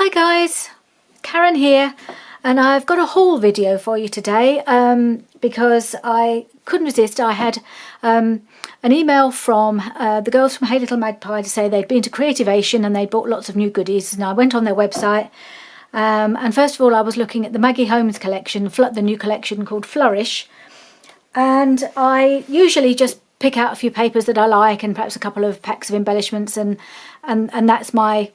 Hi guys, Karen here, and I've got a haul video for you today because I couldn't resist. I had an email from the girls from My Little Magpie to say they'd been to Creativation and they'd bought lots of new goodies, and I went on their website and first of all I was looking at the Maggie Holmes collection, the new collection called Flourish, and I usually just pick out a few papers that I like and perhaps a couple of packs of embellishments, and that's my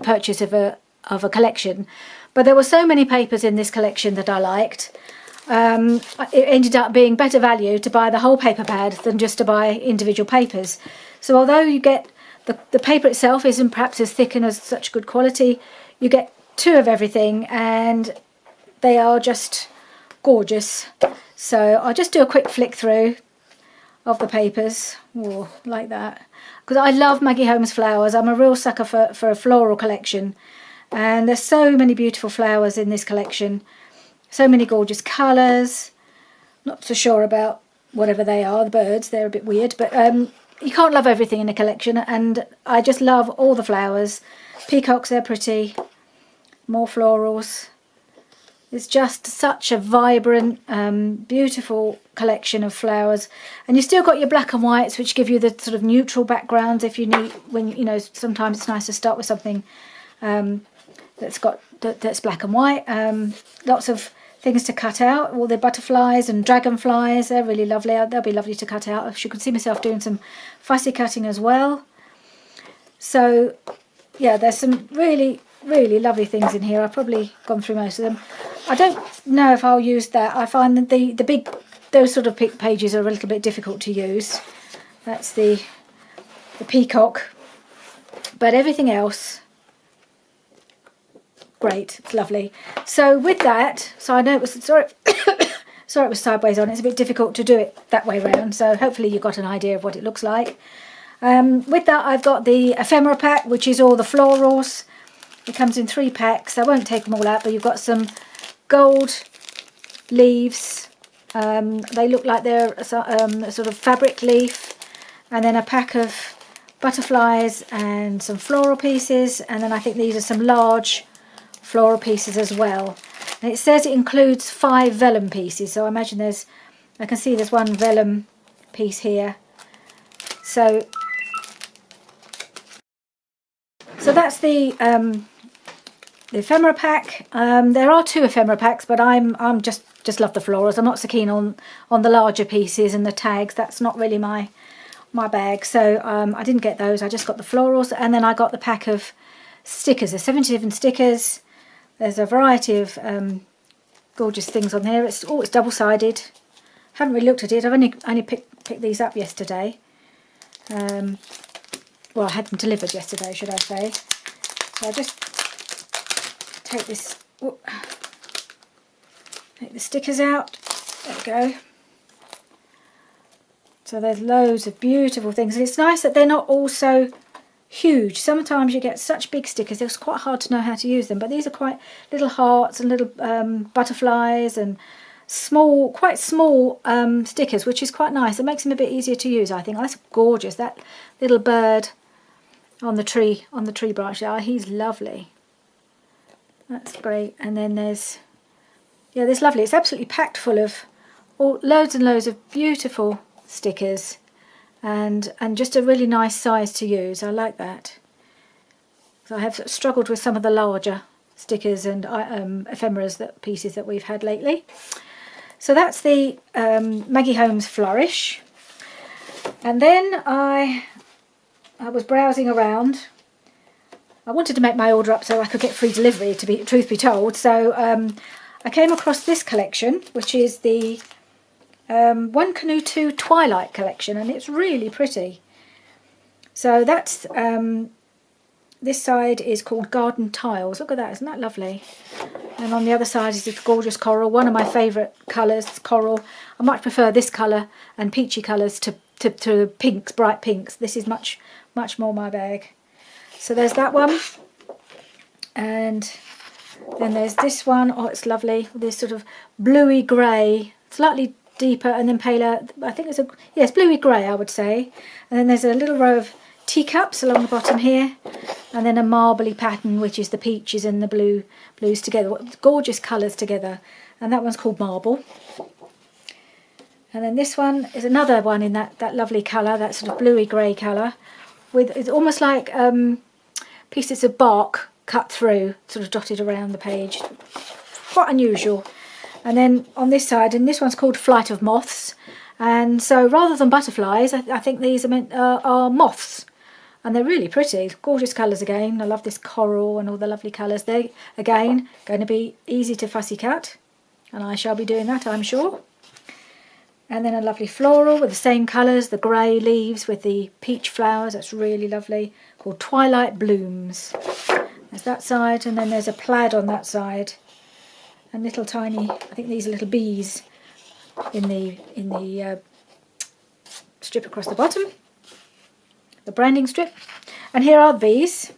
purchase of a collection. But there were so many papers in this collection that I liked. It ended up being better value to buy the whole paper pad than just to buy individual papers. So although you get the paper itself isn't perhaps as thick and as such good quality, you get two of everything and they are just gorgeous. So I'll just do a quick flick through of the papers. Ooh, like that, because I love Maggie Holmes flowers. I'm a real sucker for a floral collection, and there's so many beautiful flowers in this collection, so many gorgeous colours. Not so sure about whatever they are, the birds, they're a bit weird, but you can't love everything in a collection, and I just love all the flowers. Peacocks, they're pretty, more florals. It's just such a vibrant, beautiful collection of flowers. And you've still got your black and whites, which give you the sort of neutral backgrounds if you need, when, you know, sometimes it's nice to start with something that's black and white. Lots of things to cut out, all the butterflies and dragonflies, they're really lovely. They'll be lovely to cut out. I could see myself doing some fussy cutting as well. So, yeah, there's some really lovely things in here. I've probably gone through most of them. I don't know if I'll use that. I find that the big, those sort of pages are a little bit difficult to use. That's the peacock, but everything else, great, it's lovely. So with that, so I know it was, sorry it was sideways on, it's a bit difficult to do it that way around, so hopefully you got an idea of what it looks like. With that I've got the ephemera pack, which is all the florals. It comes in 3 packs. I won't take them all out, but you've got some gold leaves. They look like they're a sort of fabric leaf. And then a pack of butterflies and some floral pieces. And then I think these are some large floral pieces as well. And it says it includes 5 vellum pieces. So I imagine I can see there's one vellum piece here. So that's the ephemera pack. There are 2 ephemera packs, but I'm just love the florals. I'm not so keen on the larger pieces and the tags. That's not really my bag. So I didn't get those. I just got the florals, and then I got the pack of stickers. There's 77 stickers. There's a variety of gorgeous things on here. It's double-sided. Haven't really looked at it. I've only picked these up yesterday. Well, I had them delivered yesterday, should I say. So I just take this, take the stickers out. There we go. So there's loads of beautiful things. And it's nice that they're not all so huge. Sometimes you get such big stickers, it's quite hard to know how to use them. But these are quite little hearts and little butterflies and quite small stickers, which is quite nice. It makes them a bit easier to use, I think. That's gorgeous. That little bird on the tree branch there, he's lovely. That's great. And then there's lovely. It's absolutely packed full of loads and loads of beautiful stickers, and just a really nice size to use. I like that. So I have struggled with some of the larger stickers and ephemeras pieces that we've had lately. So that's the Maggie Holmes Flourish. And then I was browsing around. I wanted to make my order up so I could get free delivery, truth be told. So I came across this collection, which is the 1 Canoe 2 Twilight collection, and it's really pretty. So that's this side is called Garden Tiles. Look at that, isn't that lovely? And on the other side is this gorgeous coral, one of my favourite colours, coral. I much prefer this colour and peachy colours to pinks, bright pinks. This is much more my bag. So there's that one, and then there's this one. Oh, it's lovely. This sort of bluey grey, slightly deeper and then paler. I think it's bluey grey, I would say. And then there's a little row of teacups along the bottom here, and then a marbly pattern, which is the peaches and the blues together. Gorgeous colours together, and that one's called Marble. And then this one is another one in that lovely colour, that sort of bluey grey colour, with it's almost like pieces of bark cut through, sort of dotted around the page. Quite unusual. And then on this side, and this one's called Flight of Moths, and so rather than butterflies, I think these are moths, and they're really pretty, gorgeous colours again. I love this coral and all the lovely colours. They're again going to be easy to fussy cut, and I shall be doing that, I'm sure. And then a lovely floral with the same colours, the grey leaves with the peach flowers. That's really lovely, called Twilight Blooms. There's that side, and then there's a plaid on that side, and little tiny, I think these are little bees in the strip across the bottom, the branding strip. And here are the bees,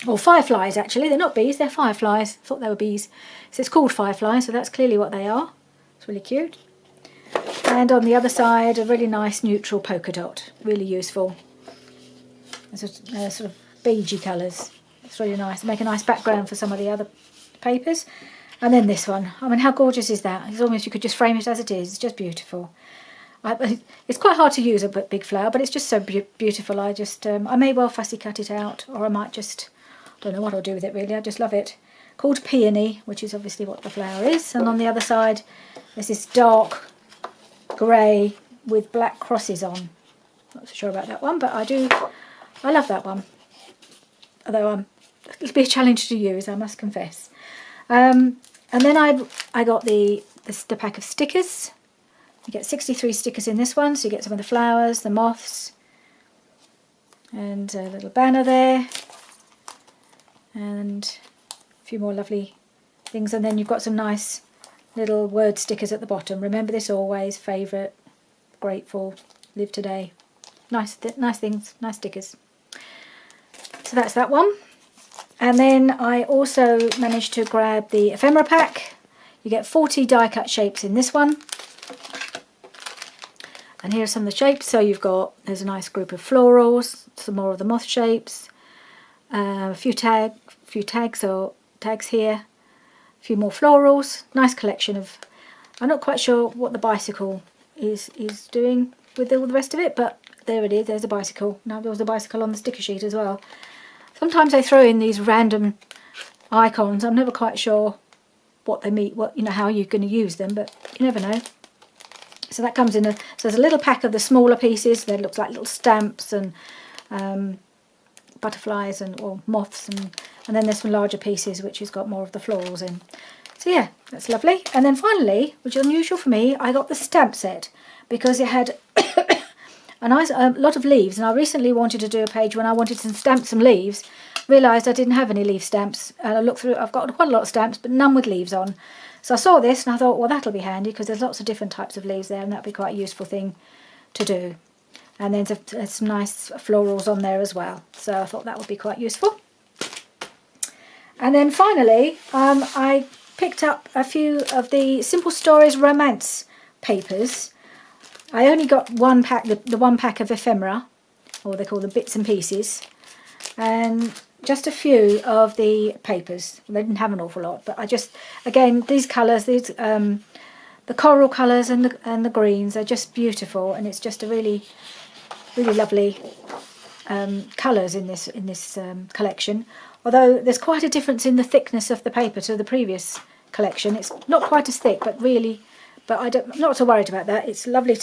or fireflies actually. They're not bees, they're fireflies. I thought they were bees. So it's called fireflies, so that's clearly what they are. It's really cute. And on the other side, a really nice neutral polka dot, really useful. It's sort of beigey colours. It's really nice. Make a nice background for some of the other papers. And then this one. I mean, how gorgeous is that? It's almost, you could just frame it as it is. It's just beautiful. It's quite hard to use a big flower, but it's just so beautiful. I may well fussy cut it out, or I might just, I don't know what I'll do with it really. I just love it. Called Peony, which is obviously what the flower is. And on the other side, there's this dark grey with black crosses on. Not so sure about that one, but I love that one. Although it'll be a challenge to use, I must confess. And then I got the pack of stickers. You get 63 stickers in this one, so you get some of the flowers, the moths, and a little banner there, and a few more lovely things. And then you've got some nice little word stickers at the bottom. Remember this always, favourite, grateful, live today. Nice things, nice stickers. So that's that one. And then I also managed to grab the ephemera pack. You get 40 die cut shapes in this one. And here are some of the shapes. So there's a nice group of florals, some more of the moth shapes, a few tags here, a few more florals. Nice collection of, I'm not quite sure what the bicycle is doing with all the rest of it, but there it is, there's a bicycle. Now there was a bicycle on the sticker sheet as well. Sometimes they throw in these random icons. I'm never quite sure what they mean, how you're going to use them, but you never know. So that comes in so there's a little pack of the smaller pieces. They look like little stamps and butterflies or moths, and then there's some larger pieces which has got more of the florals in. So yeah, that's lovely. And then finally, which is unusual for me, I got the stamp set because it had a lot of leaves, and I recently wanted to do a page when I wanted to stamp some leaves. Realised I didn't have any leaf stamps, and I looked through. I've got quite a lot of stamps, but none with leaves on. So I saw this and I thought, well, that'll be handy because there's lots of different types of leaves there, and that'd be quite a useful thing to do. And then there's some nice florals on there as well, so I thought that would be quite useful. And then finally, I picked up a few of the Simple Stories romance papers. I only got one pack, the one pack of ephemera, or they call them bits and pieces, and just a few of the papers. They didn't have an awful lot, but again, these colours, the coral colours and the greens are just beautiful, and it's just a really lovely colours in this collection. Although there's quite a difference in the thickness of the paper to the previous collection. It's not quite as thick, but I'm not so worried about that. It's lovely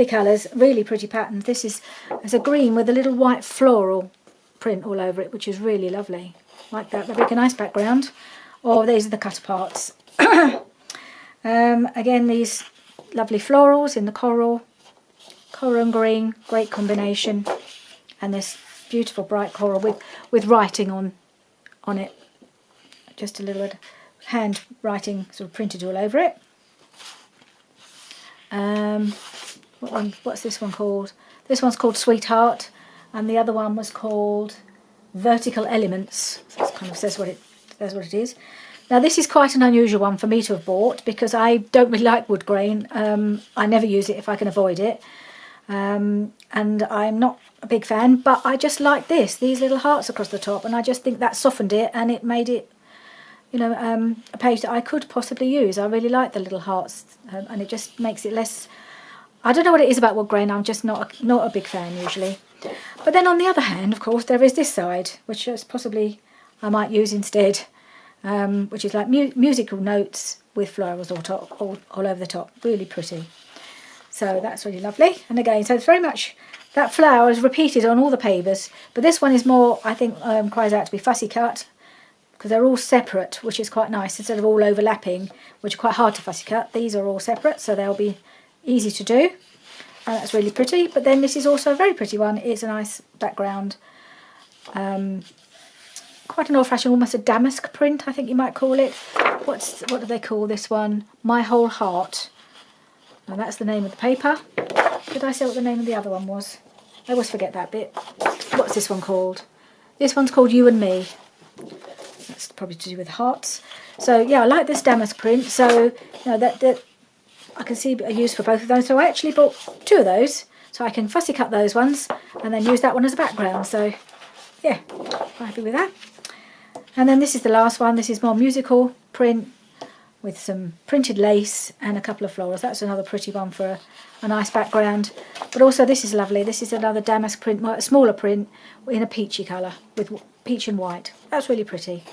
colours, really pretty patterns. There's a green with a little white floral print all over it, which is really lovely. Like that, they make a nice background. Or these are the cut parts. Again, these lovely florals in the coral and green, great combination, and this beautiful bright coral with writing on it, just a little bit hand writing sort of printed all over it. What's this one called? This one's called Sweetheart, and the other one was called Vertical Elements. So it kind of says what it is. Now this is quite an unusual one for me to have bought because I don't really like wood grain. I never use it if I can avoid it. And and I'm not a big fan, but I just like these little hearts across the top, and I just think that softened it and it made it, you know, a page that I could possibly use. I really like the little hearts, and it just makes it less, I don't know what it is about wood grain, I'm just not a big fan usually. But then on the other hand, of course, there is this side, which is possibly I might use instead, which is like musical notes with florals all over the top. Really pretty. So that's really lovely. And again, so it's very much, that flower is repeated on all the papers, but this one is more, I think, cries out to be fussy cut, because they're all separate, which is quite nice, instead of all overlapping, which are quite hard to fussy cut. These are all separate, so they'll be easy to do, and that's really pretty. But then this is also a very pretty one. It's a nice background, quite an old-fashioned, almost a damask print, I think you might call it. What do they call this one? My Whole Heart. And that's the name of the paper. Did I say what the name of the other one was? I always forget that bit. What's this one called? This one's called You and Me. That's probably to do with hearts. So yeah, I like this damask print. So you know, that I can see a use for both of those. So I actually bought 2 of those, so I can fussy cut those ones and then use that one as a background. So yeah, quite happy with that. And then this is the last one. This is more musical print with some printed lace and a couple of florals. That's another pretty one for a nice background. But also this is lovely. This is another damask print, a smaller print in a peachy colour with peach and white. That's really pretty.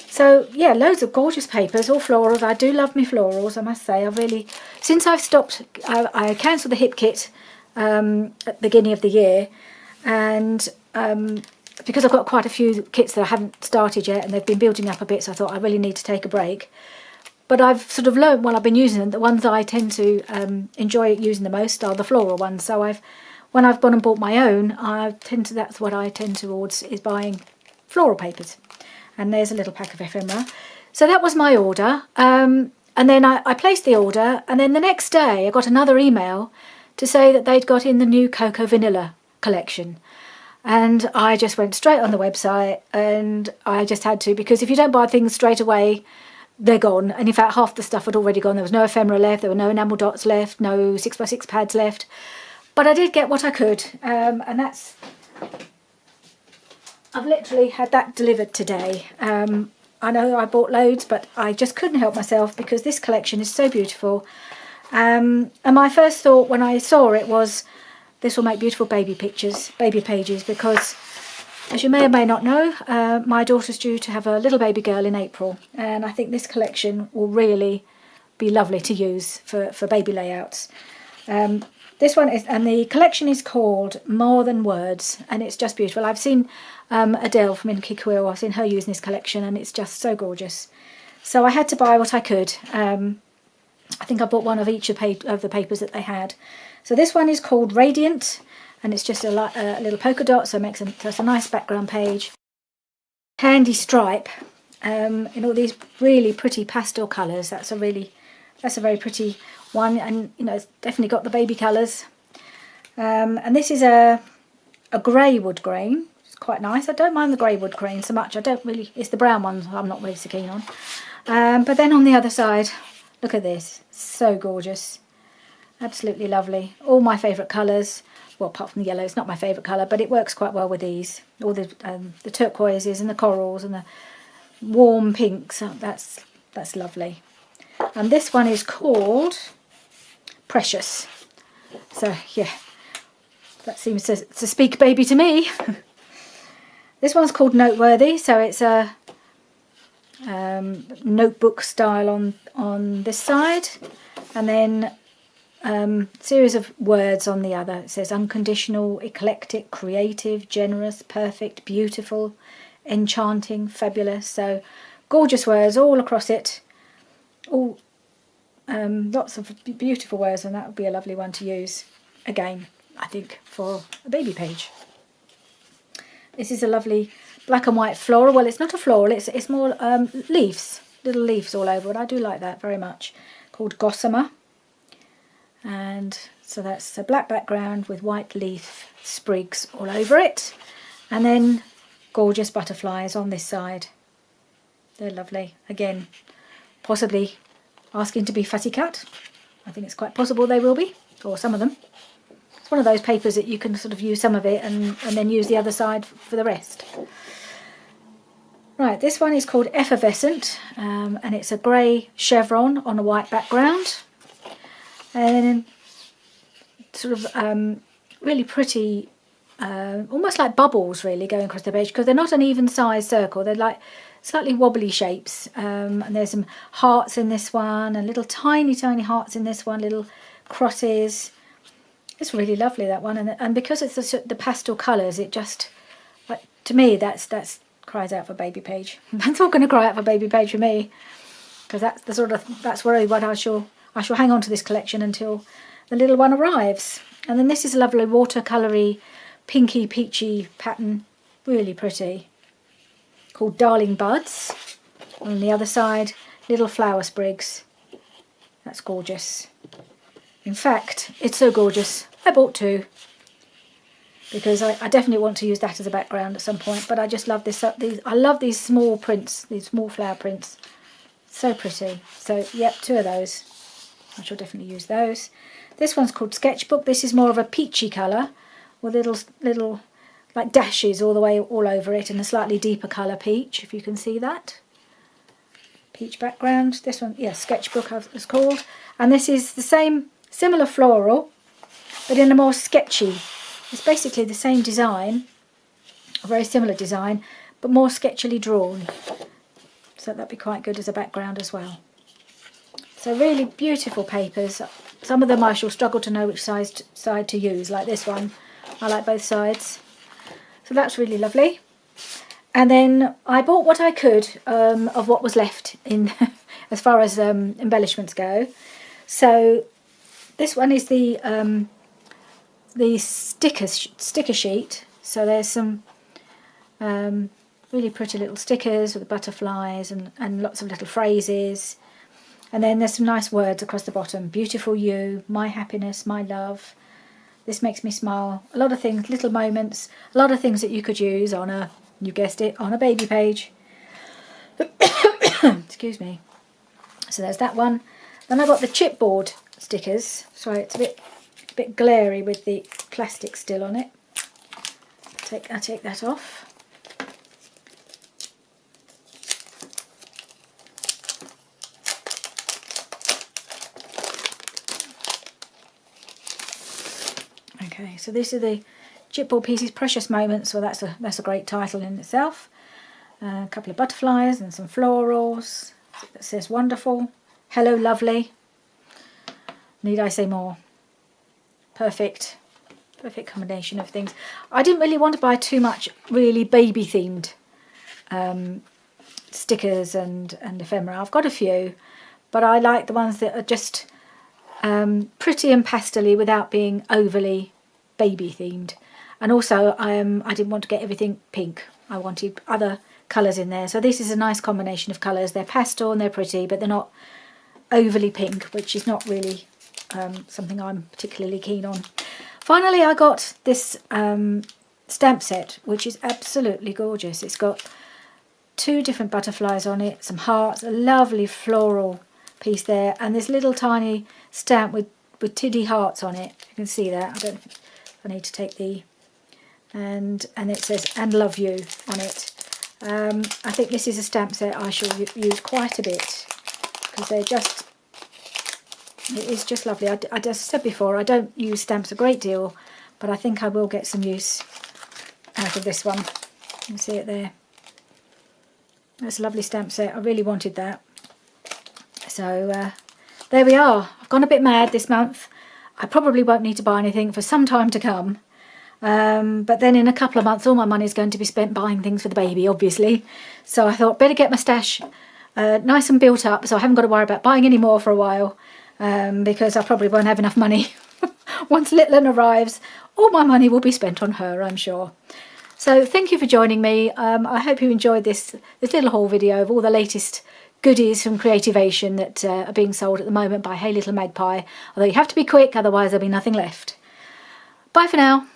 So yeah, loads of gorgeous papers, all florals. I do love my florals, I must say. I really, since I've stopped, I cancelled the hip kit at the beginning of the year, and because I've got quite a few kits that I haven't started yet and they've been building up a bit, so I thought I really need to take a break. But I've sort of learned while I've been using them, the ones that I tend to enjoy using the most are the floral ones. So when I've gone and bought my own, that's what I tend towards, is buying floral papers. And there's a little pack of ephemera. So that was my order. And then I placed the order, and then the next day I got another email to say that they'd got in the new Cocoa Vanilla collection. And I just went straight on the website, and I just had to, because if you don't buy things straight away, they're gone. And in fact, half the stuff had already gone. There was no ephemera left, there were no enamel dots left, no 6x6 pads left. But I did get what I could, and that's, I've literally had that delivered today. I know I bought loads, but I just couldn't help myself because this collection is so beautiful. And my first thought when I saw it was, this will make beautiful baby pictures, baby pages, because as you may or may not know, my daughter's due to have a little baby girl in April, and I think this collection will really be lovely to use for baby layouts. This one is, and the collection is called More Than Words, and it's just beautiful. I've seen Adele from Inky Quill, I've seen her using this collection, and it's just so gorgeous. So I had to buy what I could. I think I bought one of each of the papers that they had. So this one is called Radiant, and it's just a little polka dot, so it's a nice background page. Candy stripe in all these really pretty pastel colours. That's a very pretty one, and you know, it's definitely got the baby colours. And this is a grey wood grain. It's quite nice. I don't mind the grey wood grain so much. It's the brown ones I'm not really so keen on. But then on the other side, look at this. So gorgeous. Absolutely lovely. All my favourite colours. Well, apart from the yellow, it's not my favourite colour, but it works quite well with these. All the turquoises and the corals and the warm pinks. Oh, that's lovely. And this one is called Precious. So yeah, that seems to speak baby to me. This one's called Noteworthy. So it's a notebook style on this side, and then series of words on the other. It says unconditional, eclectic, creative, generous, perfect, beautiful, enchanting, fabulous. So gorgeous words all across it. All lots of beautiful words, and that would be a lovely one to use again, I think, for a baby page. This is a lovely black and white floral. Well, it's not a floral, it's more leaves, little leaves all over it. I do like that very much. Called Gossamer. And so that's a black background with white leaf sprigs all over it, and then gorgeous butterflies on this side. They're lovely. Again, possibly asking to be fussy cut. I think it's quite possible they will be, or some of them. It's one of those papers that you can sort of use some of it and then use the other side for the rest. Right, this one is called Effervescent, and it's a grey chevron on a white background. And sort of really pretty, almost like bubbles really going across the page, because they're not an even size circle, they're like slightly wobbly shapes. And there's some hearts in this one, and little tiny hearts in this one, little crosses. It's really lovely, that one, and because it's the pastel colours, it just, like, to me, that's cries out for baby page. That's all going to cry out for baby page for me, because that's really what I shall hang on to this collection until the little one arrives. And then this is a lovely watercoloury, pinky peachy pattern, really pretty, called Darling Buds. On the other side, little flower sprigs. That's gorgeous. In fact, it's so gorgeous, I bought two, because I definitely want to use that as a background at some point. But I just love this. I love these small prints, these small flower prints. So pretty. So yep, two of those. I shall definitely use those. This one's called Sketchbook. This is more of a peachy colour, with little like dashes all over it, and a slightly deeper colour peach, if you can see that. Peach background. This one, yeah, Sketchbook it's called. And this is the same, similar floral, but in a more sketchy. It's basically the same design, a very similar design, but more sketchily drawn. So that'd be quite good as a background as well. So really beautiful papers. Some of them I shall struggle to know which side to use, like this one. I like both sides. So that's really lovely. And then I bought what I could of what was left in as far as embellishments go. So this one is the sticker sheet. So there's some really pretty little stickers with butterflies and lots of little phrases. And then there's some nice words across the bottom. Beautiful you, my happiness, my love. This makes me smile. A lot of things, little moments, a lot of things that you could use on a, you guessed it, on a baby page. Excuse me. So there's that one. Then I got the chipboard stickers. Sorry, it's a bit glary with the plastic still on it. I take that off. Okay, so these are the chipboard pieces, Precious Moments. Well, that's a great title in itself. A couple of butterflies and some florals. That says wonderful. Hello, lovely. Need I say more? Perfect combination of things. I didn't really want to buy too much really baby themed stickers and ephemera. I've got a few, but I like the ones that are just pretty and pastel-y without being overly baby themed. And also I didn't want to get everything pink. I wanted other colours in there. So this is a nice combination of colours. They're pastel and they're pretty, but they're not overly pink, which is not really something I'm particularly keen on. Finally, I got this stamp set, which is absolutely gorgeous. It's got 2 different butterflies on it, some hearts, a lovely floral piece there, and this little tiny stamp with tiddy hearts on it. You can see that. I don't know if I need to take the... And it says, and love you on it. I think this is a stamp set I shall use quite a bit, because they're just... It is just lovely. I just said before, I don't use stamps a great deal, but I think I will get some use out of this one. You can see it there. That's a lovely stamp set. I really wanted that. So there we are. I've gone a bit mad this month. I probably won't need to buy anything for some time to come. But then in a couple of months, all my money is going to be spent buying things for the baby, obviously. So I thought, better get my stash nice and built up, so I haven't got to worry about buying any more for a while, because I probably won't have enough money. Once Littlin arrives, all my money will be spent on her, I'm sure. So thank you for joining me. I hope you enjoyed this little haul video of all the latest goodies from Creativation that are being sold at the moment by Hey Little Magpie. Although you have to be quick, otherwise there'll be nothing left. Bye for now.